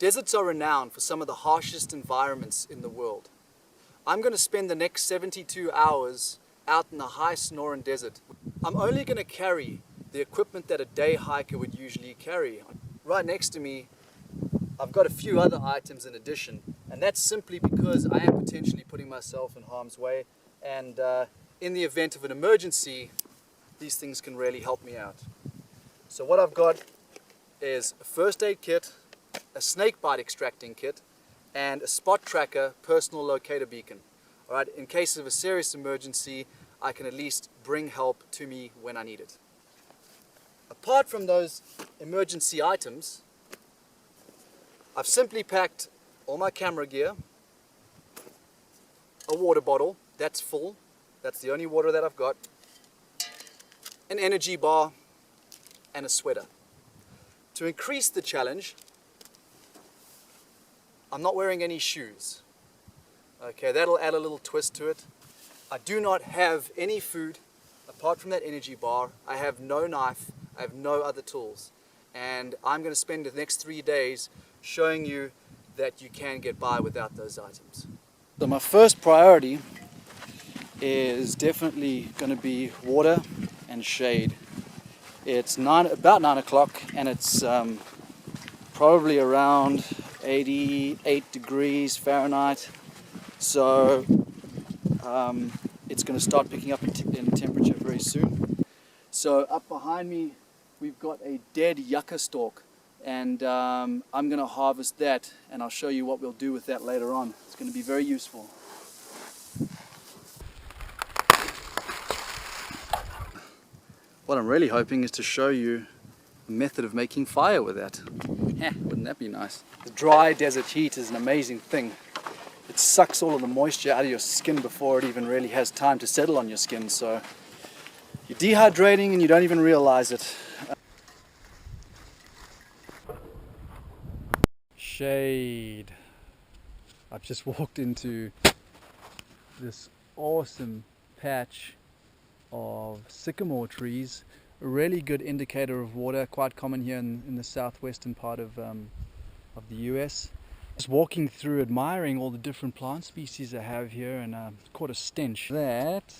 Deserts are renowned for some of the harshest environments in the world. I'm going to spend the next 72 hours out in the high Sonoran desert. I'm only going to carry the equipment that a day hiker would usually carry. Right next to me, I've got a few other items in addition, and that's simply because I am potentially putting myself in harm's way, and in the event of an emergency, these things can really help me out. So what I've got is a first aid kit, a snake bite extracting kit, and a spot tracker personal locator beacon. All right, in case of a serious emergency, I can at least bring help to me when I need it. Apart from those emergency items, I've simply packed all my camera gear, a water bottle, that's full, that's the only water that I've got, an energy bar, and a sweater. To increase the challenge, I'm not wearing any shoes. Okay, that'll add a little twist to it. I do not have any food apart from that energy bar. I have no knife, I have no other tools. And I'm going to spend the next 3 days showing you that you can get by without those items. So my first priority is definitely going to be water and shade. It's about 9 o'clock and it's probably around 88 degrees Fahrenheit. So it's going to start picking up in temperature very soon. So up behind me we've got a dead yucca stalk, and I'm going to harvest that, and I'll show you what we'll do with that later on. It's going to be very useful. What I'm really hoping is to show you a method of making fire with that. Wouldn't that be nice? The dry desert heat is an amazing thing. It sucks all of the moisture out of your skin before it even really has time to settle on your skin, so you're dehydrating and you don't even realize it. Shade. I've just walked into this awesome patch of sycamore trees, a really good indicator of water, quite common here in the southwestern part of the US. Just walking through, admiring all the different plant species I have here, and caught a stench. That,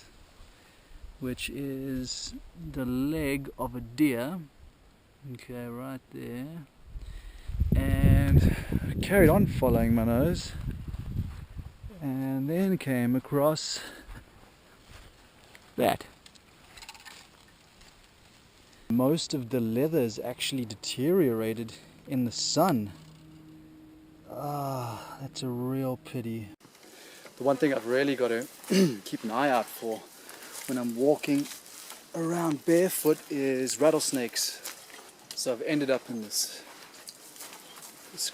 which is the leg of a deer, okay, right there, and I carried on following my nose, and then came across that. Most of the leather is actually deteriorated in the sun. Ah, that's a real pity. The one thing I've really got to keep an eye out for when I'm walking around barefoot is rattlesnakes. So I've ended up in this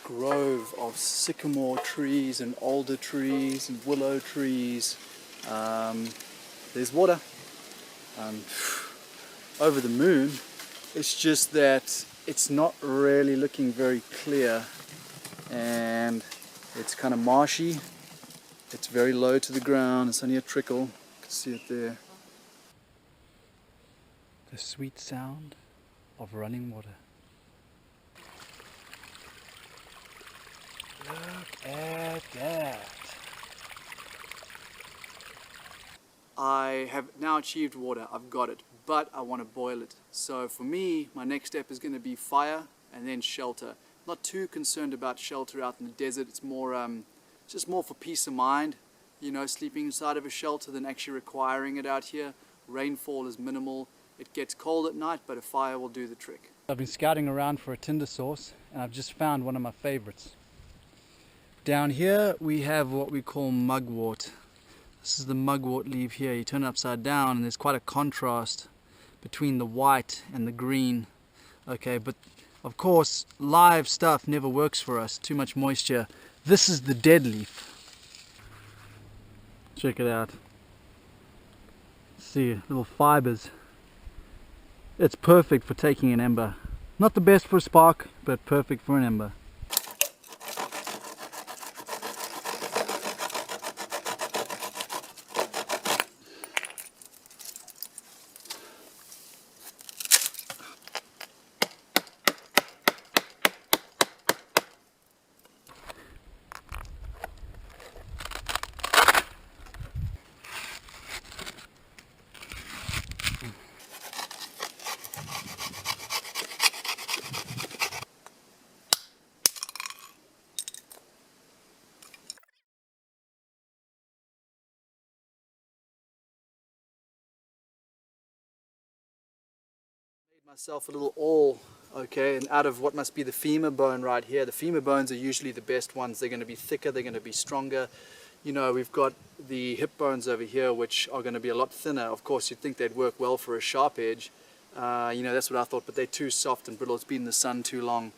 grove of sycamore trees and alder trees and willow trees. There's water over the moon. It's just that it's not really looking very clear, and it's kind of marshy. It's very low to the ground. It's only a trickle. You can see it there. The sweet sound of running water. Look at that. I have now achieved water. I've got it, but I want to boil it. So for me, my next step is going to be fire and then shelter. Not too concerned about shelter out in the desert. It's more, just more for peace of mind. You know, sleeping inside of a shelter than actually requiring it out here. Rainfall is minimal. It gets cold at night, but a fire will do the trick. I've been scouting around for a tinder sauce, and I've just found one of my favorites. Down here we have what we call mugwort. This is the mugwort leaf here. You turn it upside down and there's quite a contrast between the white and the green. Okay, but of course live stuff never works for us. Too much moisture. This is the dead leaf. Check it out. See, little fibers. It's perfect for taking an ember. Not the best for a spark, but perfect for an ember. Myself a little awl, okay, and out of what must be the femur bone right here. The femur bones are usually the best ones. They're going to be thicker, they're going to be stronger. You know, we've got the hip bones over here, which are going to be a lot thinner. Of course, you'd think they'd work well for a sharp edge. You know, that's what I thought, but they're too soft and brittle. It's been in the sun too long.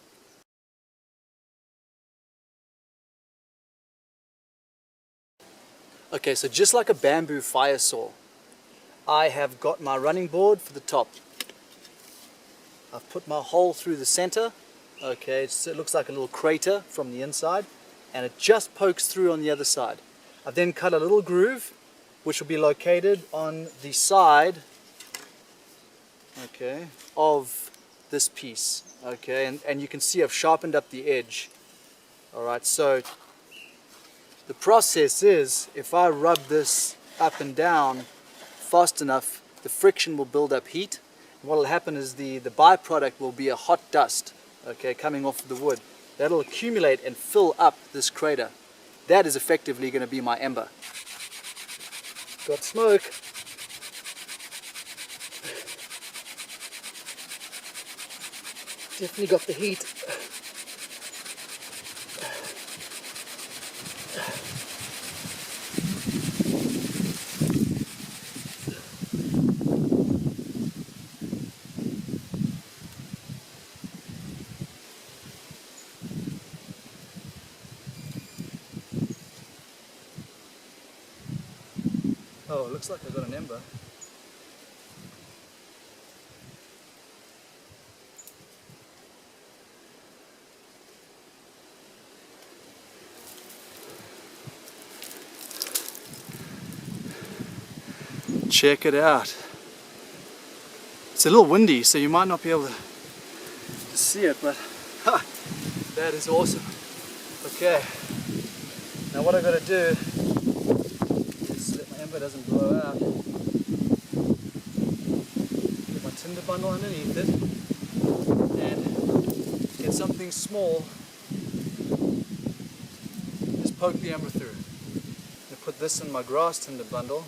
Okay, so just like a bamboo fire saw, I have got my running board for the top. I've put my hole through the center. Okay, so it looks like a little crater from the inside, and it just pokes through on the other side. I've then cut a little groove, which will be located on the side, okay, of this piece. Okay, and you can see I've sharpened up the edge. All right, so the process is, if I rub this up and down fast enough, the friction will build up heat. What will happen is the byproduct will be a hot dust, okay, coming off the wood. That'll accumulate and fill up this crater. That is effectively going to be my ember. Got smoke. Definitely got the heat. Oh, it looks like I've got an ember. Check it out. It's a little windy, so you might not be able to see it, but ha, that is awesome. Okay, now what I've got to do is let my ember doesn't blow out. Get my tinder bundle underneath it and get something small. Just poke the ember through. I'm gonna put this in my grass tinder bundle.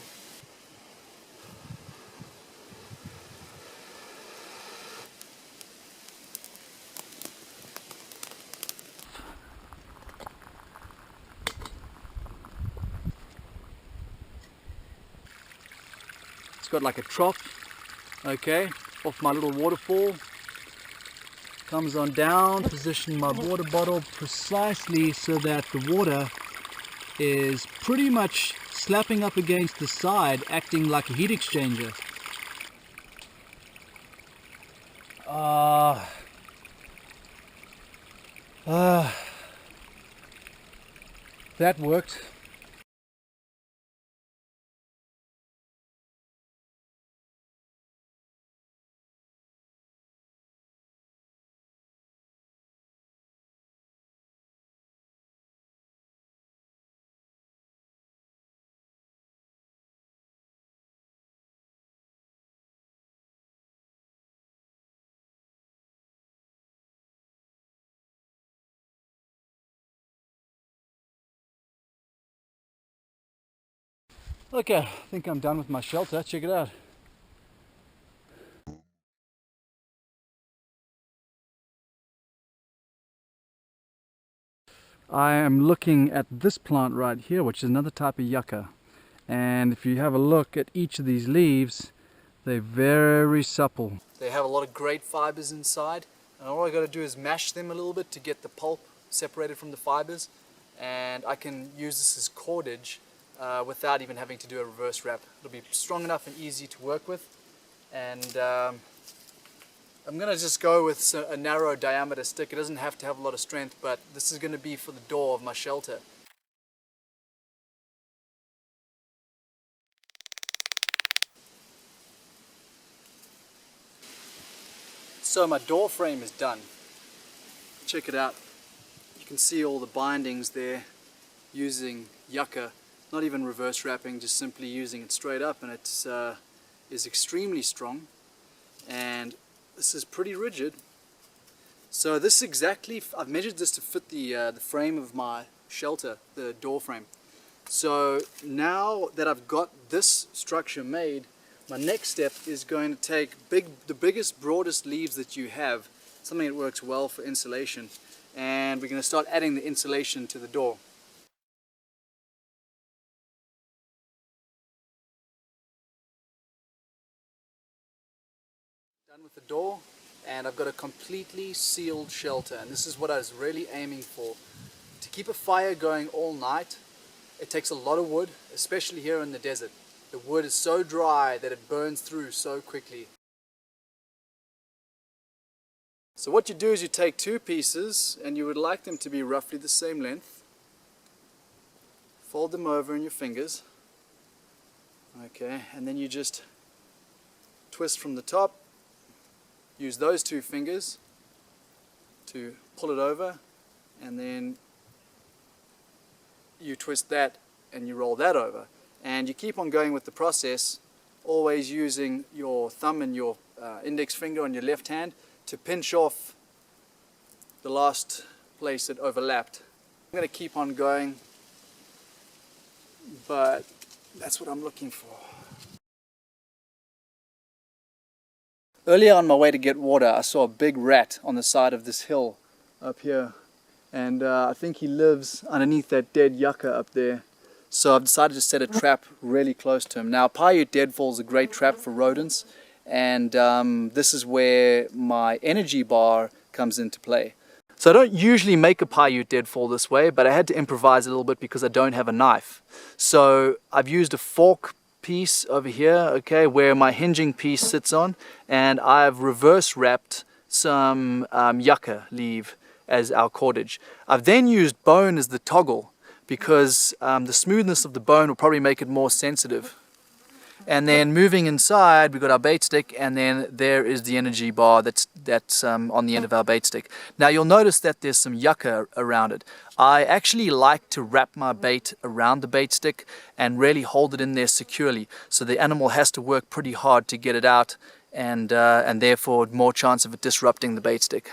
Got like a trough, okay, off my little waterfall. Comes on down, position my water bottle precisely so that the water is pretty much slapping up against the side, acting like a heat exchanger. That worked. Okay, I think I'm done with my shelter. Check it out. I am looking at this plant right here, which is another type of yucca. And if you have a look at each of these leaves, they're very supple. They have a lot of great fibers inside. And all I got to do is mash them a little bit to get the pulp separated from the fibers. And I can use this as cordage without even having to do a reverse wrap. It'll be strong enough and easy to work with. And I'm going to just go with a narrow diameter stick. It doesn't have to have a lot of strength, but this is going to be for the door of my shelter. So my door frame is done. Check it out. You can see all the bindings there using yucca. Not even reverse wrapping, just simply using it straight up, and it is extremely strong, and this is pretty rigid. So this exactly, I've measured this to fit the frame of my shelter, the door frame. So now that I've got this structure made, My next step is going to take the biggest, broadest leaves that you have, something that works well for insulation, and we're going to start adding the insulation to the door. Done with the door, and I've got a completely sealed shelter, and this is what I was really aiming for. To keep a fire going all night, it takes a lot of wood, especially here in the desert. The wood is so dry that it burns through so quickly. So what you do is you take two pieces, and you would like them to be roughly the same length. Fold them over in your fingers. Okay, and then you just twist from the top. Use those two fingers to pull it over, and then you twist that and you roll that over. And you keep on going with the process, always using your thumb and your index finger on your left hand to pinch off the last place that overlapped. I'm going to keep on going, but that's what I'm looking for. Earlier on my way to get water, I saw a big rat on the side of this hill up here, and I think he lives underneath that dead yucca up there. So I've decided to set a trap really close to him. Now, Piute deadfall is a great trap for rodents, and this is where my energy bar comes into play. So I don't usually make a Piute deadfall this way, but I had to improvise a little bit because I don't have a knife. So I've used a fork piece over here, okay, where my hinging piece sits on, and I've reverse wrapped some yucca leaf as our cordage. I've then used bone as the toggle, because the smoothness of the bone will probably make it more sensitive. And then moving inside, we've got our bait stick, and then there is the energy bar that's on the end of our bait stick. Now you'll notice that there's some yucca around it. I actually like to wrap my bait around the bait stick and really hold it in there securely, so the animal has to work pretty hard to get it out, and therefore more chance of it disrupting the bait stick.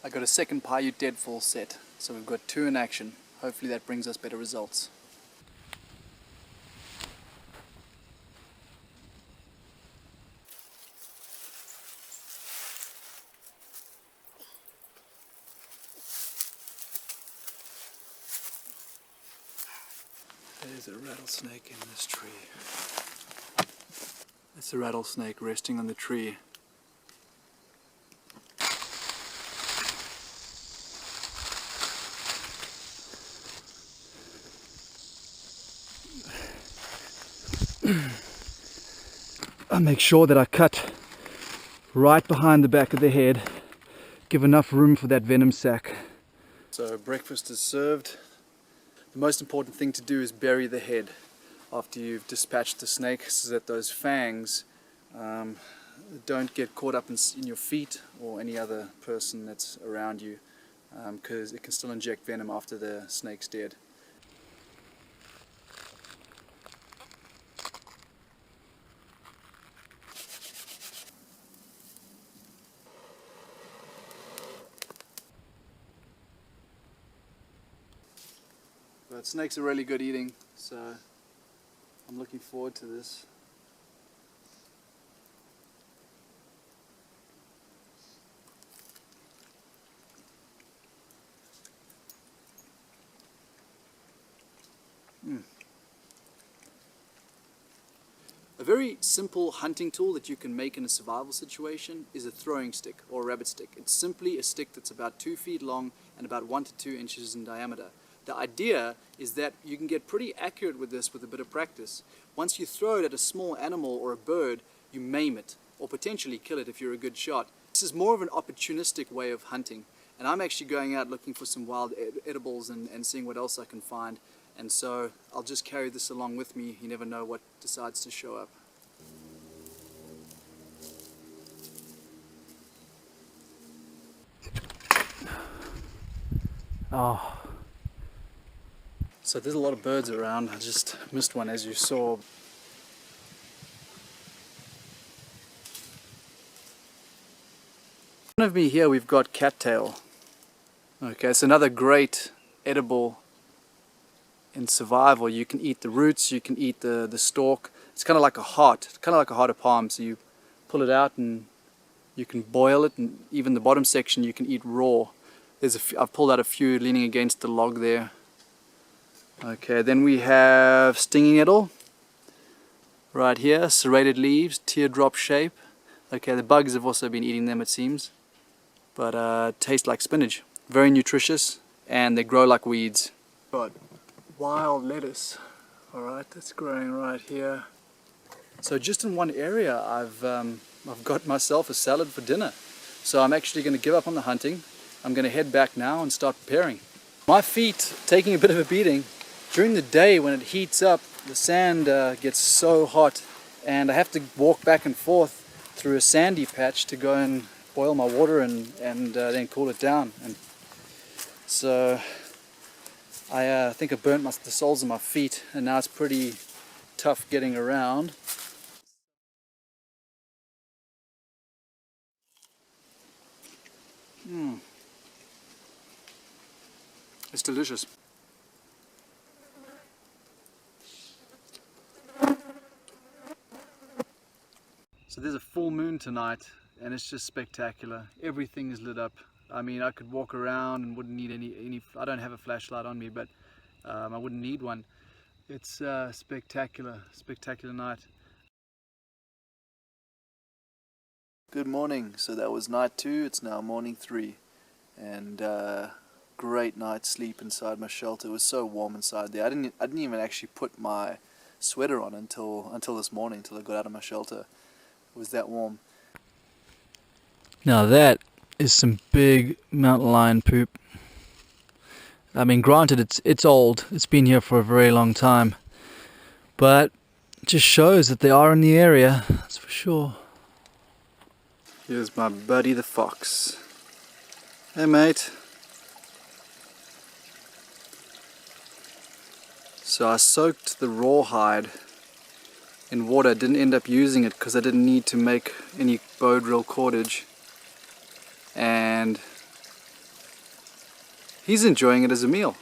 I got a second Piute deadfall set, so we've got two in action. Hopefully that brings us better results. There's a rattlesnake in this tree. It's a rattlesnake resting on the tree. I make sure that I cut right behind the back of the head, give enough room for that venom sac. So breakfast is served. The most important thing to do is bury the head after you've dispatched the snake, so that those fangs don't get caught up in your feet or any other person that's around you, because it can still inject venom after the snake's dead. But snakes are really good eating, so I'm looking forward to this. A very simple hunting tool that you can make in a survival situation is a throwing stick or a rabbit stick. It's simply a stick that's about 2 feet long and about 1 to 2 inches in diameter. The idea is that you can get pretty accurate with this with a bit of practice. Once you throw it at a small animal or a bird, you maim it, or potentially kill it if you're a good shot. This is more of an opportunistic way of hunting, and I'm actually going out looking for some wild edibles and seeing what else I can find. And so I'll just carry this along with me. You never know what decides to show up. Oh. So there's a lot of birds around. I just missed one, as you saw. In front of me here we've got cattail. Okay, it's another great edible in survival. You can eat the roots, you can eat the stalk, It's kind of like a heart, of palm. So you pull it out and you can boil it, and even the bottom section you can eat raw. I've pulled out a few leaning against the log there. Okay, then we have stinging nettle right here, serrated leaves, teardrop shape. Okay, the bugs have also been eating them, it seems, but taste like spinach. Very nutritious, and they grow like weeds. Got wild lettuce. All right, that's growing right here. So just in one area, I've got myself a salad for dinner. So I'm actually going to give up on the hunting. I'm going to head back now and start preparing. My feet taking a bit of a beating. During the day when it heats up, the sand gets so hot, and I have to walk back and forth through a sandy patch to go and boil my water and then cool it down. And so I think I burnt the soles of my feet, and now it's pretty tough getting around. It's delicious. So there's a full moon tonight, and it's just spectacular. Everything is lit up. I mean, I could walk around and wouldn't need any I don't have a flashlight on me, but I wouldn't need one. It's spectacular night. Good morning. So that was night 2. It's now morning 3, and great night's sleep inside my shelter. It was so warm inside there. I didn't even actually put my sweater on until this morning, until I got out of my shelter. It was that warm. Now that is some big mountain lion poop. I mean, granted, it's old. It's been here for a very long time, but it just shows that they are in the area. That's for sure. Here's my buddy the fox. Hey, mate. So I soaked the rawhide in water. Didn't end up using it because I didn't need to make any bow drill cordage, and he's enjoying it as a meal.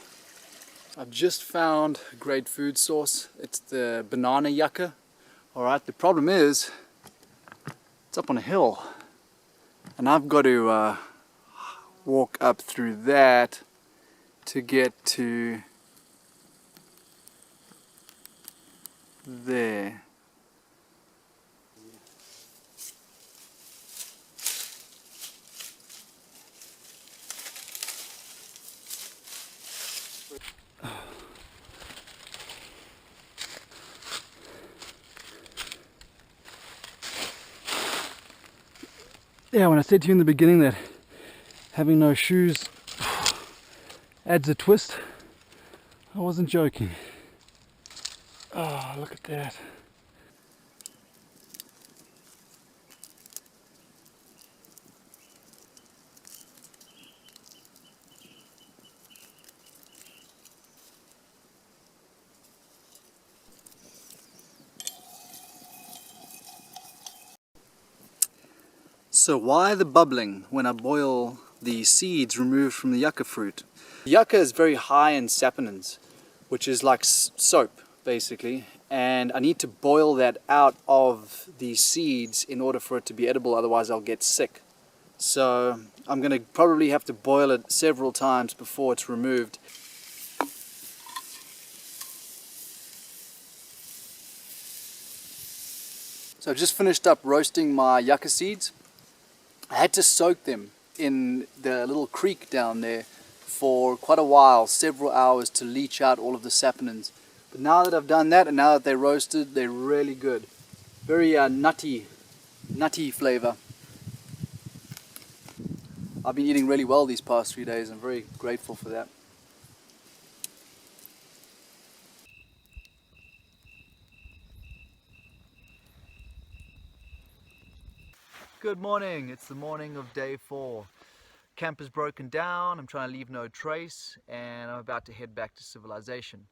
I've just found a great food source. It's the banana yucca. Alright, the problem is it's up on a hill, and I've got to walk up through that to get to there. Yeah, when I said to you in the beginning that having no shoes adds a twist, I wasn't joking. Oh, look at that. So why the bubbling when I boil the seeds removed from the yucca fruit? Yucca is very high in saponins, which is like soap basically, and I need to boil that out of the seeds in order for it to be edible, otherwise I'll get sick. So I'm going to probably have to boil it several times before it's removed. So I've just finished up roasting my yucca seeds. I had to soak them in the little creek down there for quite a while, several hours, to leach out all of the saponins. But now that I've done that, and now that they're roasted, they're really good. Very nutty flavor. I've been eating really well these past 3 days. I'm very grateful for that. Good morning. It's the morning of day 4. Camp is broken down. I'm trying to leave no trace, and I'm about to head back to civilization.